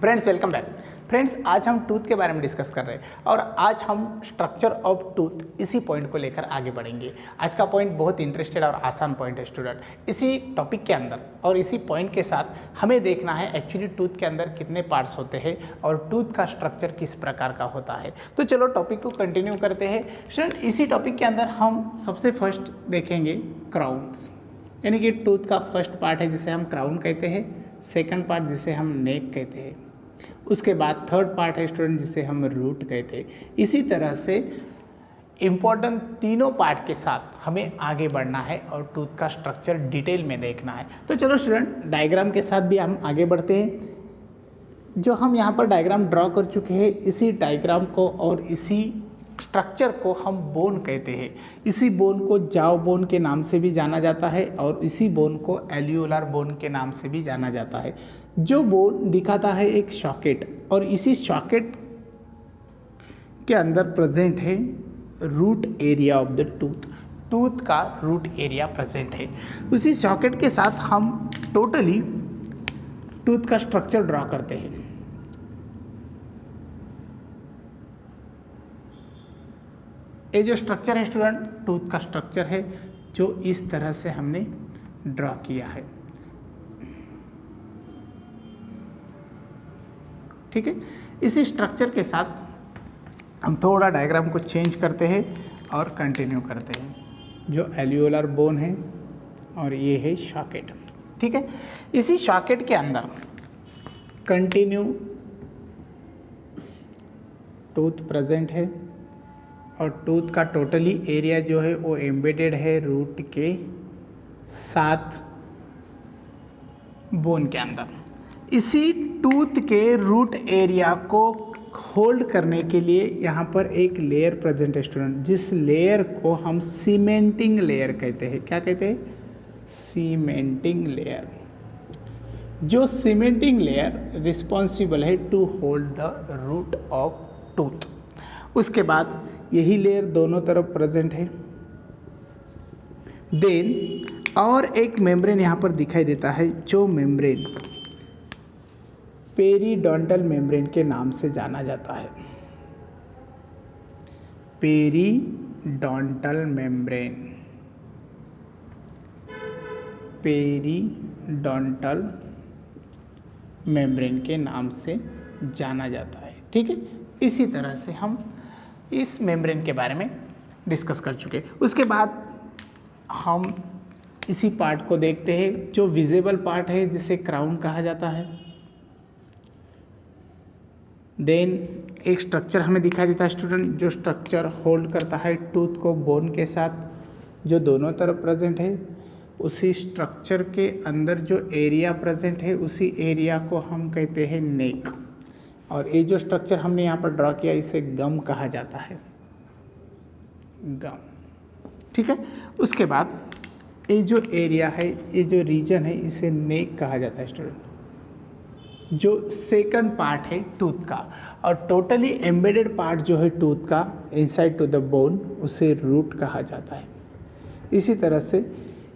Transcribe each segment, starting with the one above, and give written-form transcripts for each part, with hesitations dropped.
Friends welcome back. Friends आज हम tooth के बारे में डिस्कस कर रहे हैं और आज हम स्ट्रक्चर ऑफ टूथ इसी पॉइंट को लेकर आगे बढ़ेंगे। आज का पॉइंट बहुत इंटरेस्टेड और आसान पॉइंट है स्टूडेंट। इसी टॉपिक के अंदर और इसी पॉइंट के साथ हमें देखना है एक्चुअली टूथ के अंदर कितने पार्ट्स होते हैं और टूथ का स्ट्रक्चर किस प्रकार का होता है। तो चलो टॉपिक को कंटिन्यू करते हैं स्टूडेंट। इसी टॉपिक के अंदर हम सबसे फर्स्ट देखेंगे क्राउन्स, यानी कि टूथ का फर्स्ट पार्ट है जिसे हम क्राउन कहते हैं, सेकंड पार्ट जिसे हम नेक कहते हैं, उसके बाद थर्ड पार्ट है स्टूडेंट जिसे हम रूट कहते हैं। इसी तरह से इम्पोर्टेंट तीनों पार्ट के साथ हमें आगे बढ़ना है और टूथ का स्ट्रक्चर डिटेल में देखना है। तो चलो स्टूडेंट डायग्राम के साथ भी हम आगे बढ़ते हैं। जो हम यहाँ पर डायग्राम ड्रॉ कर चुके हैं, इसी डायग्राम को और इसी स्ट्रक्चर को हम बोन कहते हैं। इसी बोन को जाव बोन के नाम से भी जाना जाता है और इसी बोन को एल्वियोलर बोन के नाम से भी जाना जाता है। जो बोन दिखाता है एक सॉकेट और इसी सॉकेट के अंदर प्रेजेंट है root area of the tooth. Tooth का रूट एरिया प्रेजेंट है। उसी सॉकेट के साथ हम टोटली टूथ का स्ट्रक्चर ड्रॉ करते हैं। ये जो स्ट्रक्चर है स्टूडेंट टूथ का स्ट्रक्चर है जो इस तरह से हमने ड्रॉ किया है। ठीक है, इसी स्ट्रक्चर के साथ हम थोड़ा डायग्राम को चेंज करते हैं और कंटिन्यू करते हैं। जो एल्वियोलर बोन है और ये है सॉकेट। ठीक है, इसी सॉकेट के अंदर कंटिन्यू टूथ प्रेजेंट है और टूथ का टोटली एरिया जो है वो एम्बेडेड है रूट के साथ बोन के अंदर। इसी टूथ के रूट एरिया को होल्ड करने के लिए यहाँ पर एक लेयर प्रेजेंट है स्टूडेंट, जिस लेयर को हम सीमेंटिंग लेयर कहते हैं। क्या कहते हैं? Cementing layer. जो सीमेंटिंग लेयर रिस्पॉन्सिबल है to hold the root of tooth. उसके बाद यही लेयर दोनों तरफ प्रेजेंट है। देन और एक मेम्ब्रेन यहाँ पर दिखाई देता है, जो मेम्ब्रेन पेरीडोंटल मेम्ब्रेन के नाम से जाना जाता है। पेरीडोंटल मेम्ब्रेन, पेरीडोंटल मेम्ब्रेन के नाम से जाना जाता है। ठीक है, इसी तरह से हम इस मेम्ब्रेन के बारे में डिस्कस कर चुके। उसके बाद हम इसी पार्ट को देखते हैं जो विजिबल पार्ट है जिसे क्राउन कहा जाता है। देन एक स्ट्रक्चर हमें दिखाई देता है स्टूडेंट, जो स्ट्रक्चर होल्ड करता है टूथ को बोन के साथ जो दोनों तरफ प्रेजेंट है। उसी स्ट्रक्चर के अंदर जो एरिया प्रेजेंट है उसी एरिया को हम कहते हैं नेक। और ये जो स्ट्रक्चर हमने यहाँ पर ड्रॉ किया इसे गम कहा जाता है, गम। ठीक है, उसके बाद ये जो एरिया है, ये जो रीजन है, इसे नेक कहा जाता है स्टूडेंट, जो सेकंड पार्ट है टूथ का। और टोटली एम्बेडेड पार्ट जो है टूथ का इनसाइड टू द बोन, उसे रूट कहा जाता है। इसी तरह से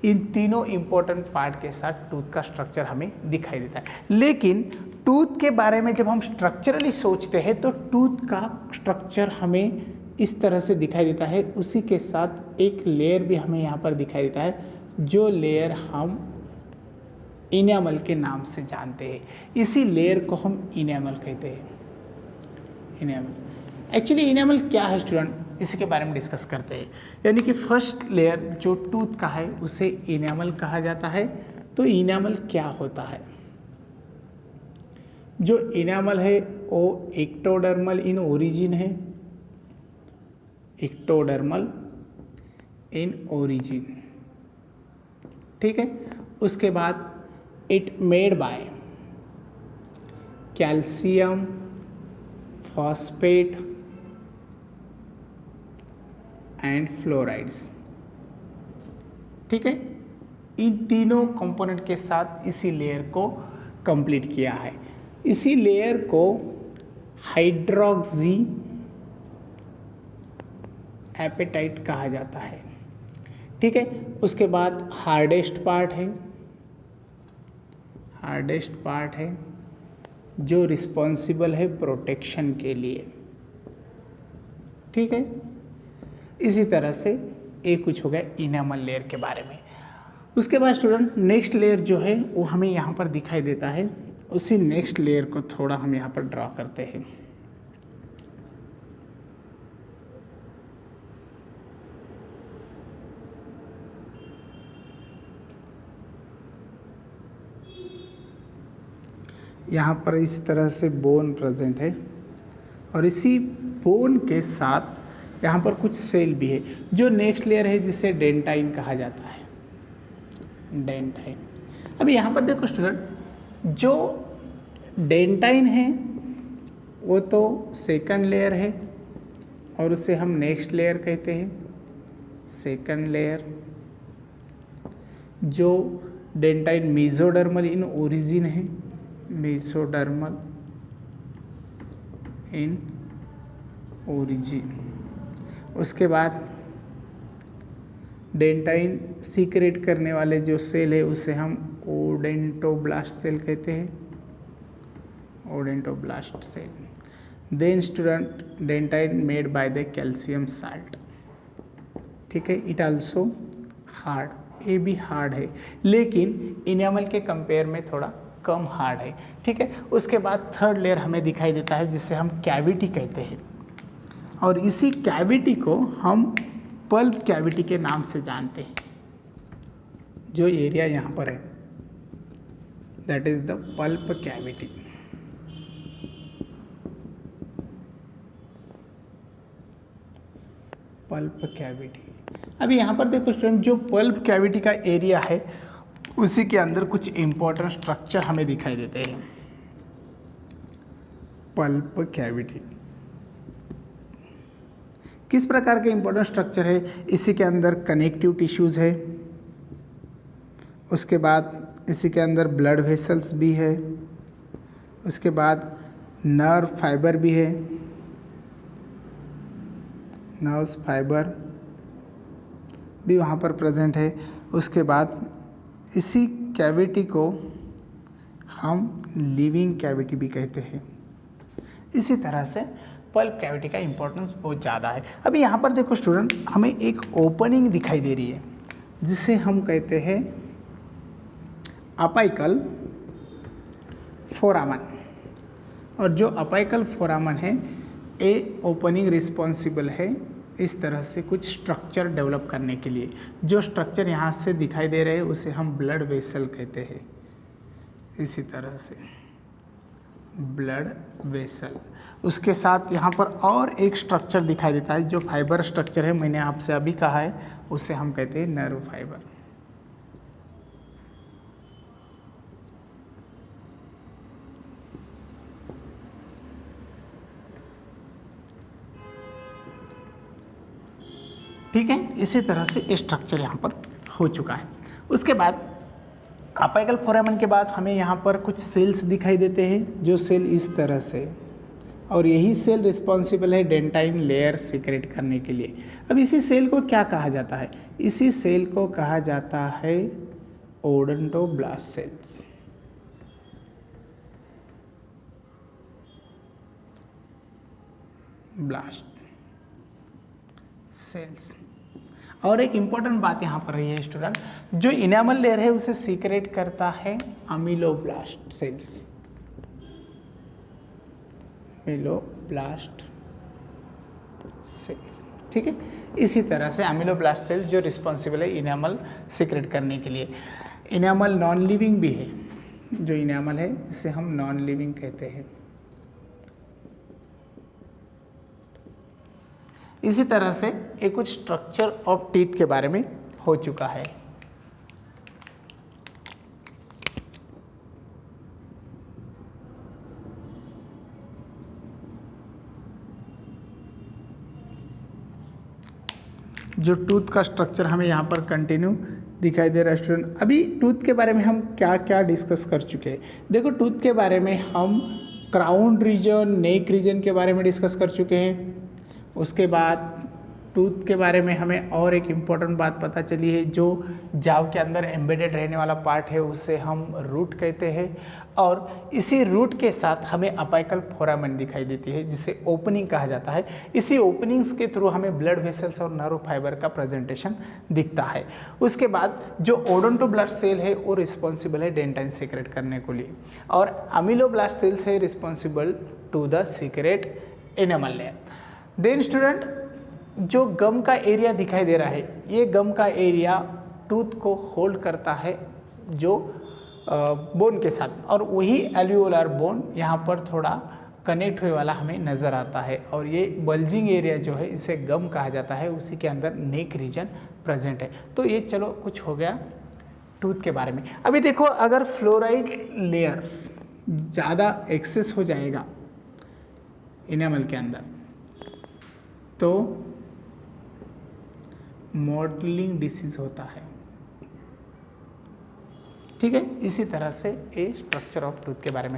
इन तीनों इंपॉर्टेंट पार्ट के साथ टूथ का स्ट्रक्चर हमें दिखाई देता है। लेकिन टूथ के बारे में जब हम स्ट्रक्चरली सोचते हैं तो टूथ का स्ट्रक्चर हमें इस तरह से दिखाई देता है। उसी के साथ एक लेयर भी हमें यहाँ पर दिखाई देता है, जो लेयर हम इनेमल के नाम से जानते हैं। इसी लेयर को हम इनेमल कहते हैं। इनेमल एक्चुअली इनेमल क्या है स्टूडेंट, इसी के बारे में डिस्कस करते हैं। यानी कि फर्स्ट लेयर जो टूथ का है उसे इनेमल कहा जाता है। तो इनेमल क्या होता है? जो इनेमल है वो एक्टोडर्मल इन ओरिजिन है, एक्टोडर्मल इन ओरिजिन। ठीक है, उसके बाद it made by calcium phosphate and fluorides. ठीक है, इन तीनों कंपोनेंट के साथ इसी लेयर को कंप्लीट किया है। इसी लेयर को हाइड्रोक्सी एपेटाइट कहा जाता है। ठीक है, उसके बाद हार्डेस्ट पार्ट है जो रिस्पॉन्सिबल है प्रोटेक्शन के लिए, ठीक है। इसी तरह से ये कुछ हो गया इनामल लेयर के बारे में। उसके बाद स्टूडेंट नेक्स्ट लेयर जो है वो हमें यहाँ पर दिखाई देता है। उसी नेक्स्ट लेयर को थोड़ा हम यहाँ पर ड्रॉ करते हैं। यहाँ पर इस तरह से बोन प्रेजेंट है और इसी बोन के साथ यहाँ पर कुछ सेल भी है। जो नेक्स्ट लेयर है जिसे डेंटाइन कहा जाता है, डेंटाइन। अभी यहाँ पर देखो स्टूडेंट, जो डेंटाइन है वो तो सेकंड लेयर है और उसे हम नेक्स्ट लेयर कहते हैं, सेकंड लेयर। जो डेंटाइन मेसोडर्मल इन ओरिजिन है, मेसोडर्मल इन ओरिजिन। उसके बाद डेंटाइन सीक्रेट करने वाले जो सेल है उसे हम ओडेंटोब्लास्ट सेल कहते हैं, odontoblast cell. Then student dentine made by the calcium salt, ठीक है। इट आल्सो हार्ड, ये भी हार्ड है लेकिन इनेमल के कंपेयर में थोड़ा कम हार्ड है, ठीक है। उसके बाद थर्ड लेयर हमें दिखाई देता है जिसे हम कैविटी कहते हैं और इसी कैविटी को हम पल्प कैविटी के नाम से जानते हैं। जो एरिया यहाँ पर है that is the pulp cavity. Pulp cavity. अभी यहाँ पर देखो स्टूडेंट, जो पल्प कैविटी का एरिया है उसी के अंदर कुछ इंपॉर्टेंट स्ट्रक्चर हमें दिखाई देते हैं। पल्प कैविटी किस प्रकार के इंपॉर्टेंट स्ट्रक्चर है? इसी के अंदर कनेक्टिव टिश्यूज है, उसके बाद इसी के अंदर ब्लड वेसल्स भी है, उसके बाद नर्व फाइबर भी है, नर्व्स फाइबर भी वहाँ पर प्रेजेंट है। उसके बाद इसी कैविटी को हम लिविंग कैविटी भी कहते हैं। इसी तरह से पल्प कैविटी का इंपॉर्टेंस बहुत ज़्यादा है। अभी यहाँ पर देखो स्टूडेंट, हमें एक ओपनिंग दिखाई दे रही है जिसे हम कहते हैं अपाइकल फोरामन। और जो अपाइकल फोरामन है ये ओपनिंग रिस्पॉन्सिबल है इस तरह से कुछ स्ट्रक्चर डेवलप करने के लिए। जो स्ट्रक्चर यहाँ से दिखाई दे रहे हैं उसे हम ब्लड वेसल कहते हैं। इसी तरह से ब्लड वेसल। उसके साथ यहाँ पर और एक स्ट्रक्चर दिखाई देता है जो फाइबर स्ट्रक्चर है, मैंने आपसे अभी कहा है, उसे हम कहते हैं नर्व फाइबर। ठीक है, इसी तरह से स्ट्रक्चर यहाँ पर हो चुका है। उसके बाद अपाइकल फोरामन के बाद हमें यहाँ पर कुछ सेल्स दिखाई देते हैं, जो सेल इस तरह से, और यही सेल रिस्पॉन्सिबल है डेंटाइन लेयर सीक्रेट करने के लिए। अब इसी सेल को क्या कहा जाता है? इसी सेल को कहा जाता है ओडोंटोब्लास्ट सेल्स। Blast cells. और एक इम्पॉर्टेंट बात यहाँ पर रही है स्टूडेंट, जो इनेमल लेयर है उसे सीक्रेट करता है अमीलोब्लास्ट सेल्स। अमीलोब्लास्ट सेल्स, ठीक है। इसी तरह से अमीलोब्लास्ट सेल जो रिस्पॉन्सिबल है इनेमल सीक्रेट करने के लिए। इनेमल नॉन लिविंग भी है, जो इनेमल है इसे हम नॉन लिविंग कहते हैं। इसी तरह से एक कुछ स्ट्रक्चर ऑफ टीथ के बारे में हो चुका है। जो टूथ का स्ट्रक्चर हमें यहाँ पर कंटिन्यू दिखाई दे रहा है स्टूडेंट। अभी टूथ के बारे में हम क्या क्या डिस्कस कर चुके हैं? देखो, टूथ के बारे में हम क्राउन रीजन, नेक रीजन के बारे में डिस्कस कर चुके हैं। उसके बाद टूथ के बारे में हमें और एक इम्पॉर्टेंट बात पता चली है, जो जाव के अंदर एम्बेडेड रहने वाला पार्ट है उसे हम रूट कहते हैं, और इसी रूट के साथ हमें अपाइकल फोरामेन दिखाई देती है जिसे ओपनिंग कहा जाता है। इसी ओपनिंग्स के थ्रू हमें ब्लड वेसल्स और नर्व फाइबर का प्रेजेंटेशन दिखता है। उसके बाद जो ओडोंटोब्लास्ट सेल है वो रिस्पॉन्सिबल है डेंटाइन सीक्रेट करने के लिए, और अमीलोब्लास्ट सेल्स है responsible to the secrete enamel layer. Then student, जो गम का एरिया दिखाई दे रहा है, ये गम का एरिया टूथ को होल्ड करता है जो बोन के साथ, और वही एल्वियोलर बोन यहाँ पर थोड़ा कनेक्ट हुए वाला हमें नज़र आता है, और ये बल्जिंग एरिया जो है इसे गम कहा जाता है, उसी के अंदर नेक रीजन प्रेजेंट है। तो ये चलो कुछ हो गया टूथ के बारे में। अभी देखो, अगर फ्लोराइड लेयर्स ज़्यादा एक्सेस हो जाएगा एनामल के अंदर तो मॉडलिंग डिसीज होता है। ठीक है, इसी तरह से ये स्ट्रक्चर ऑफ टूथ के बारे में